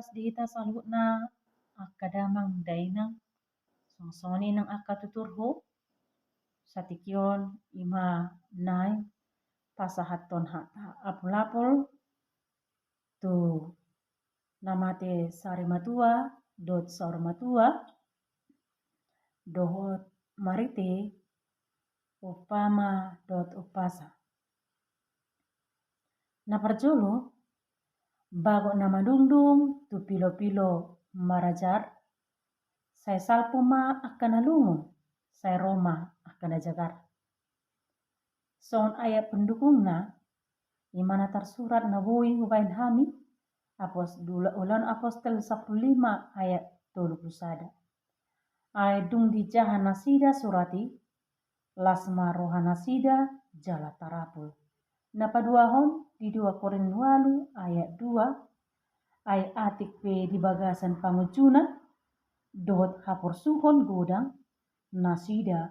pas dihita salutna akka damang dainang songsoni nang akka tuturho satikion ima nai pasahaton hata apul-apul tu namate sari matua dot saur matua dohot marite upama dot upasa. Na parjolo bago nama dungdung tu pilo-pilo marajar saya salpuma akan nalungun saya Roma akan najagar. Son ayat pendukungna imana tersurat nabui hubain hami ulan apostel 15 ayat 21. Ayat dung di jahan nasida surati lasma rohana sida jala tarapul. Napaduahon di 2 Korintus 8 ayat 2 ayat atik pe di bagasan pangucunan dohot hapor suhon godang nasida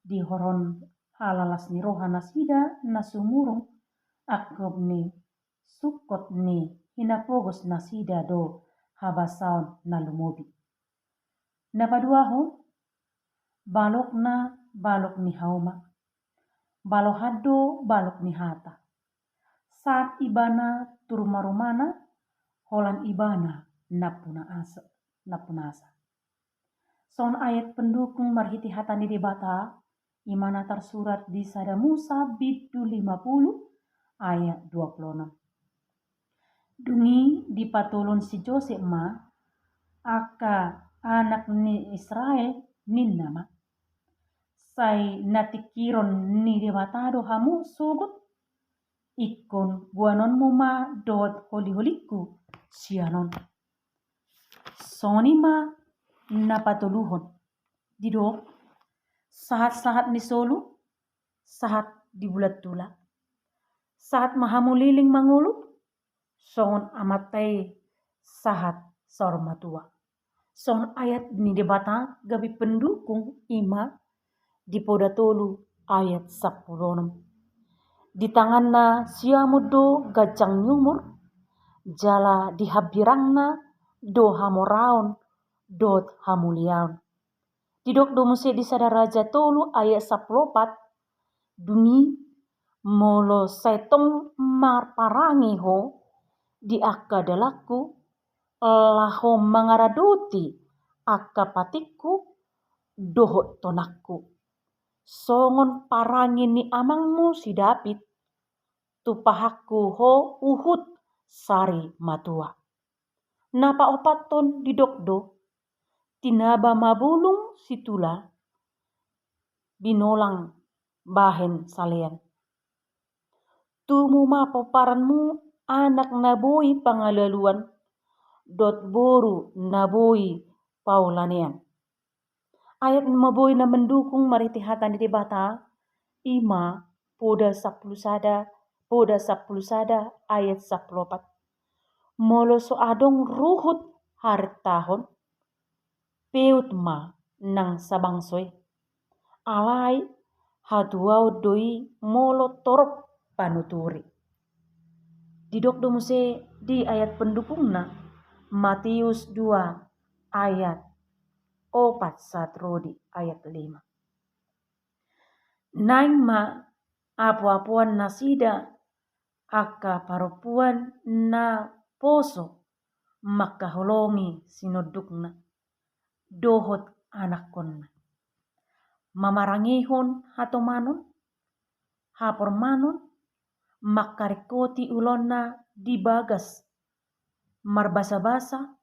di horon halalas ni rohana sida nasumurung akob ni sukot ni hinapogos nasida do habasaun nalumobi. Napaduahon balok ni hauma balohado balok ni hata saat ibana turmarumana holan ibana napunasa. Son ayat pendukung marhiti hata ni debata imana tersurat di Sada Musa Bidu 50 ayat 26. Dungi di patolon si Joseph ma aka anak ni Israel ninnama sai natikiron ni debatado hamu sugut ikon buanon muma dot holi-holiku sianon sonima napatuluhon dido sahat-sahat ni solu sahat di bulat tula saat mahamuliling mangulu son amatai sahat sormatua son ayat ni debata gabi pendukung ima di poda tolu ayat 10 di tanganna siamudo gajang nyumur jala di habirangna do hamoraon dot hamuliaon didok do muse di Sada Raja tolu ayat 14 dungi molo setong marparangi ho di akka dalaku laho mangaradoti akka patiku dohot tonakku songon parangi ni amangmu si David tupahakku ho uhud sari matua napa opaton didokdo tinaba mabulung situla binolang bahen salean tumu mapo paranmu anak naboi pangalaluan dot boru naboi paulanean ayat maboi na mendukung maritihatan di debata ima poda 10 sada ayat 14 molo so adong ruhut hartahon peut ma nang sabangsoy alai haduau doi molo torop panuturi didok do muse di ayat pendukungna Matius 2 ayat 4 satrodi ayat 5 naing ma apu-apuan nasida akka parupuan na poso makaholongi sinodukna dohot anakonna mamarangihon hatomanon hapormanon makarikoti ulonna dibagas marbasa-basa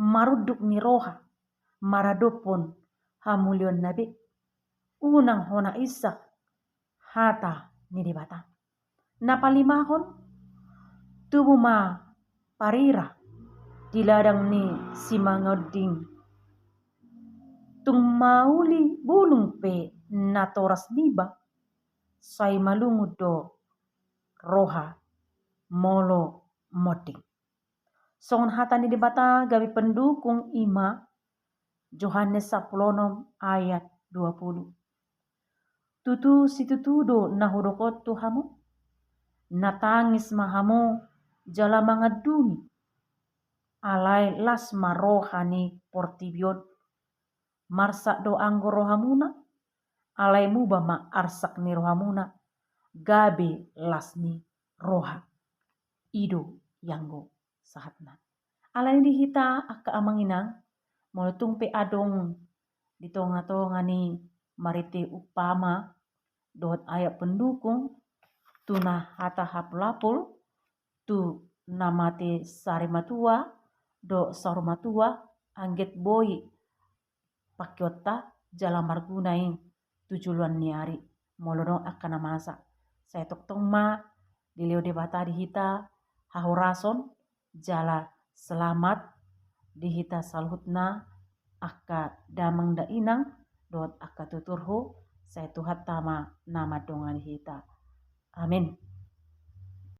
maruduk ni roha maradopon hamulion nabi unang hona isak hata ni debata napalimahon tubuh ma parira di ladang ni simangoding tung mauli bulung pe natoras niba sai malungud do roha molo moting songon hata ni debata gabi pendukung ima Yohanes 10 ayat 20 tutu situtudo nahudokot tuhamu natangis mahamu jala mangadumi alai las marohani portibion marsak do anggo rohamuna alai muba ma arsak ni rohamuna gabe lasni roha ido yanggo sahatna. Alai di hita aka amanginang molotung pe adong di tonga-tonga ni marite upama dohot ayat pendukung tuna hata hapulapul tu namate sare matua do saru matua angget boy pakyota jala margunai tujuluan niari molodong akan masa saya tok tong ma di leo debata di hita hahorason jala selamat di hita salhutna aka damang da inang dot aka tuturhu saya tuhat tama nama dongan hita. Amin.